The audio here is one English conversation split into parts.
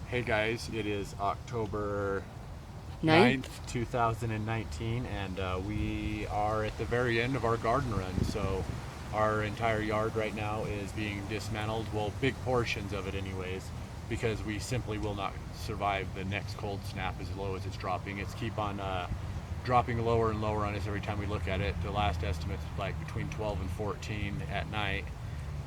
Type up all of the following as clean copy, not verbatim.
Hey guys, it is October Nine? 9th, 2019, and we are at the very end of our garden run. So our entire yard right now is being dismantled, well, big portions of it anyways, because we simply will not survive the next cold snap as low as it's dropping. It's keep on dropping lower and lower on us every time we look at it. The last estimate's like between 12 and 14 at night,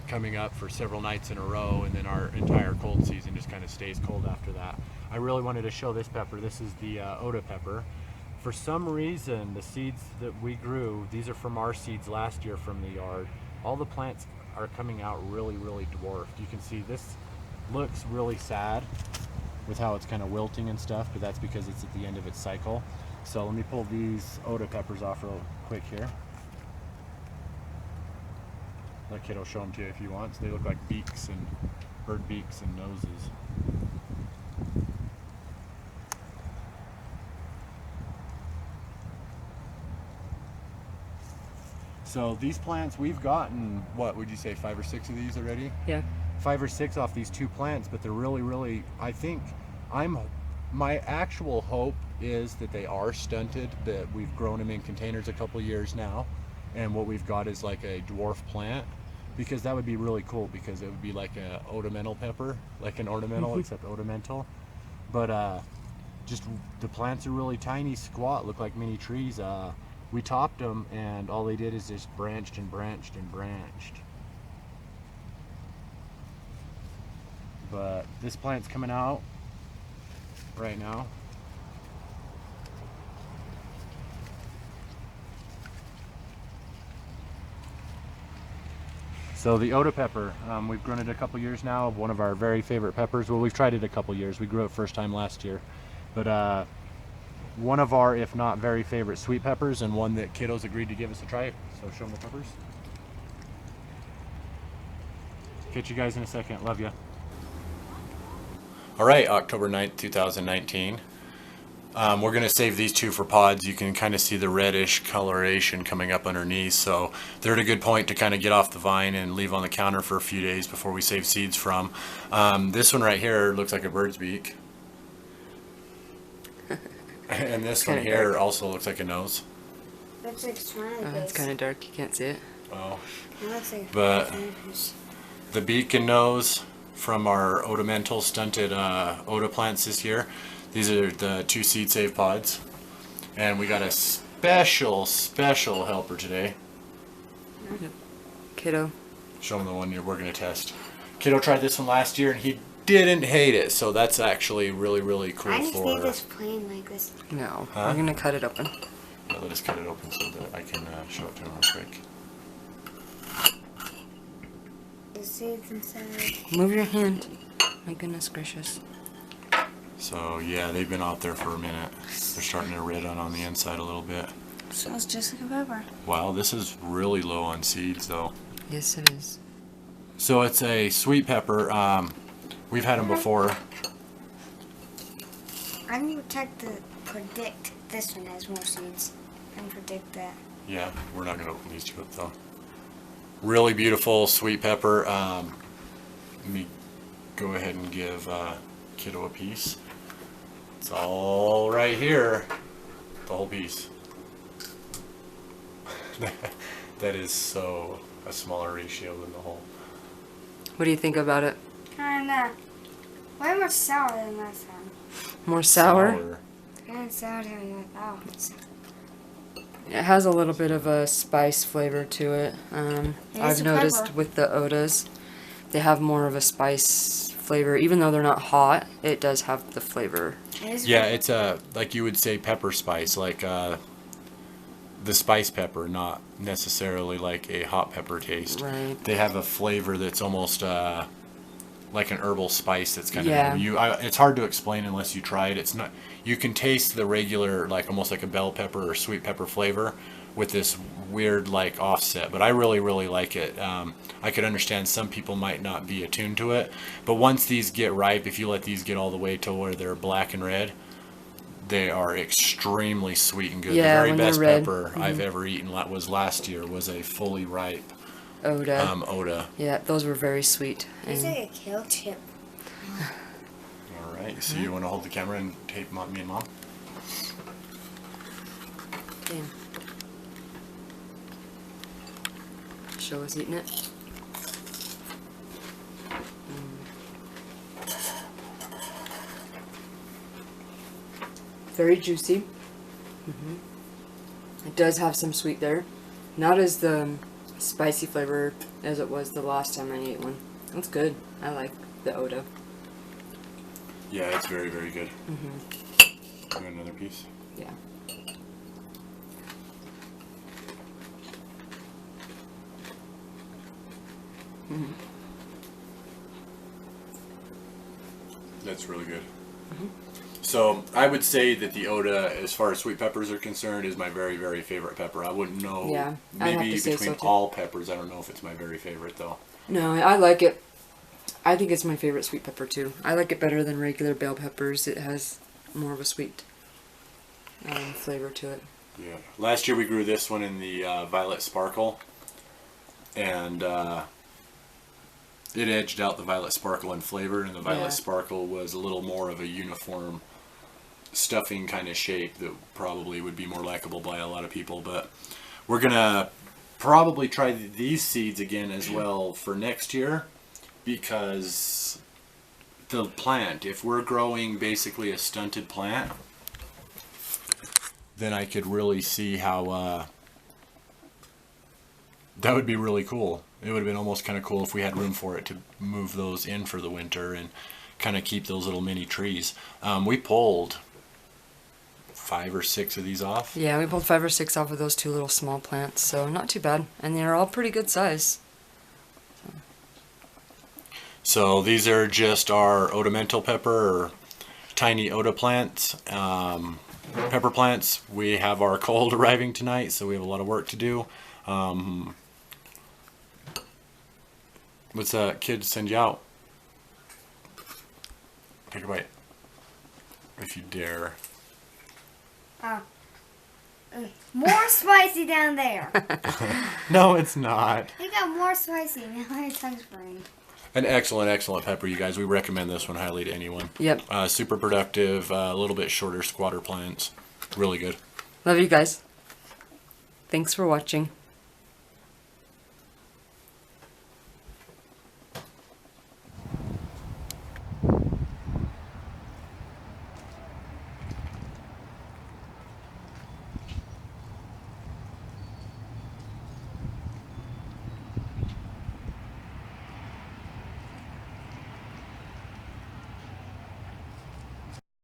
coming up for several nights in a row, and then our entire cold season just kind of stays cold after that. I really wanted to show this pepper. This is the Oda pepper. For some reason, the seeds that we grew, these are from our seeds last year from the yard. All the plants are coming out really, really dwarfed. You can see this looks really sad with how it's kind of wilting and stuff, but that's because it's at the end of its cycle. So let me pull these Oda peppers off real quick here. That kid will show them to you if you want. So they look like beaks and bird beaks and noses. So these plants, we've gotten, what would you say, 5 or 6 of these already? Yeah. 5 or 6 off these 2 plants, but they're really, really, I think, my actual hope is that they are stunted, that we've grown them in containers a couple years now, and what we've got is like a dwarf plant, because that would be really cool, because it would be like a ornamental pepper, like an ornamental, except ornamental. But just the plants are really tiny, squat, look like mini trees. We topped them, and all they did is just branched and branched and branched. But this plant's coming out right now. So the Oda pepper, we've grown it a couple years now. One of our very favorite peppers. Well, we've tried it a couple years. We grew it first time last year, but one of our, if not very favorite sweet peppers, and one that kiddos agreed to give us a try. So show them the peppers. Catch you guys in a second. Love you. All right, October 9th, 2019. We're going to save these 2 for pods. You can kind of see the reddish coloration coming up underneath, so they're at a good point to kind of get off the vine and leave on the counter for a few days before we save seeds from. This one right here looks like a bird's beak. And this one here also looks like a nose. Looks like smiley It's kind of dark. You can't see it. Oh. It looks like But the beak and nose from our Odamental stunted Oda plants this year. These are the 2 seed save pods, and we got a special helper today. Kiddo. Show them the one we're going to test. Kiddo tried this one last year, and he didn't hate it, so that's actually really, really cool. I just need this plain like this. No. Huh? We're going to cut it open. Yeah, let us cut it open so that I can show it to him real quick. The seeds inside. Move your hand. My goodness gracious. So yeah, they've been out there for a minute. They're starting to red on the inside a little bit. Smells just like a pepper. Wow, this is really low on seeds though. Yes, it is. So it's a sweet pepper. We've had them before. I'm going to predict this one has more seeds and predict that. Yeah, we're not going to open these 2 up though. Really beautiful sweet pepper. Let me go ahead and give Kiddo a piece. It's all right here, the whole piece. That is so a smaller ratio than the whole. What do you think about it? Kinda. Way more sour than last time. More sour? Kinda sour than I thought. It has a little bit of a spice flavor to it. I've a noticed pepper. with the Odas, they have more of a spice flavor. Even though they're not hot, it does have the flavor. Yeah, it's like you would say pepper spice, like the spice pepper, not necessarily like a hot pepper taste. Right. They have a flavor that's almost like an herbal spice that's kind Yeah. of it's hard to explain unless you try it. It's not, you can taste the regular, like almost like a bell pepper or sweet pepper flavor with this weird like offset, but I really, really like it. I could understand some people might not be attuned to it, but once these get ripe, if you let these get all the way to where they're black and red, they are extremely sweet and good. Yeah, the very when they're best red. pepper I've ever eaten was last year, was a fully ripe Oda. Oda. Yeah, those were very sweet. It's And like a kale chip. All right. So you want to hold the camera and tape me and Mom? Okay. Show us eating it. Very juicy. It does have some sweet there. Not as the spicy flavor as it was the last time I ate one. That's good. I like the Oda. Yeah, it's very, very good. You want another piece? Yeah. That's really good. So I would say that the Oda, as far as sweet peppers are concerned, is my very, very favorite pepper. I wouldn't know. Yeah, I'd have Maybe to say between so, too. all peppers, I don't know if it's my very favorite though. No, I like it. I think it's my favorite sweet pepper too. I like it better than regular bell peppers. It has more of a sweet flavor to it. Yeah. Last year we grew this one in the Violet Sparkle, and it edged out the Violet Sparkle in flavor, and the Violet Yeah. Sparkle was a little more of a uniform stuffing kind of shape that probably would be more likable by a lot of people. But we're gonna probably try these seeds again as well for next year, because the plant, if we're growing basically a stunted plant, then I could really see how that would be really cool. It would have been almost kind of cool if we had room for it to move those in for the winter and kind of keep those little mini trees. We pulled 5 or 6 of these off. Yeah, we pulled 5 or 6 off of those 2 little small plants, so not too bad. And they're all pretty good size. So these are just our Odamental pepper, or tiny Oda plants, pepper plants. We have our cold arriving tonight, so we have a lot of work to do. What's that kid send you out? Take a bite. If you dare. More spicy down there. No, it's not. It got more spicy. Now my tongue's burning. An excellent, excellent pepper, you guys. We recommend this one highly to anyone. Yep. Super productive, a little bit shorter squatter plants. Really good. Love you guys. Thanks for watching.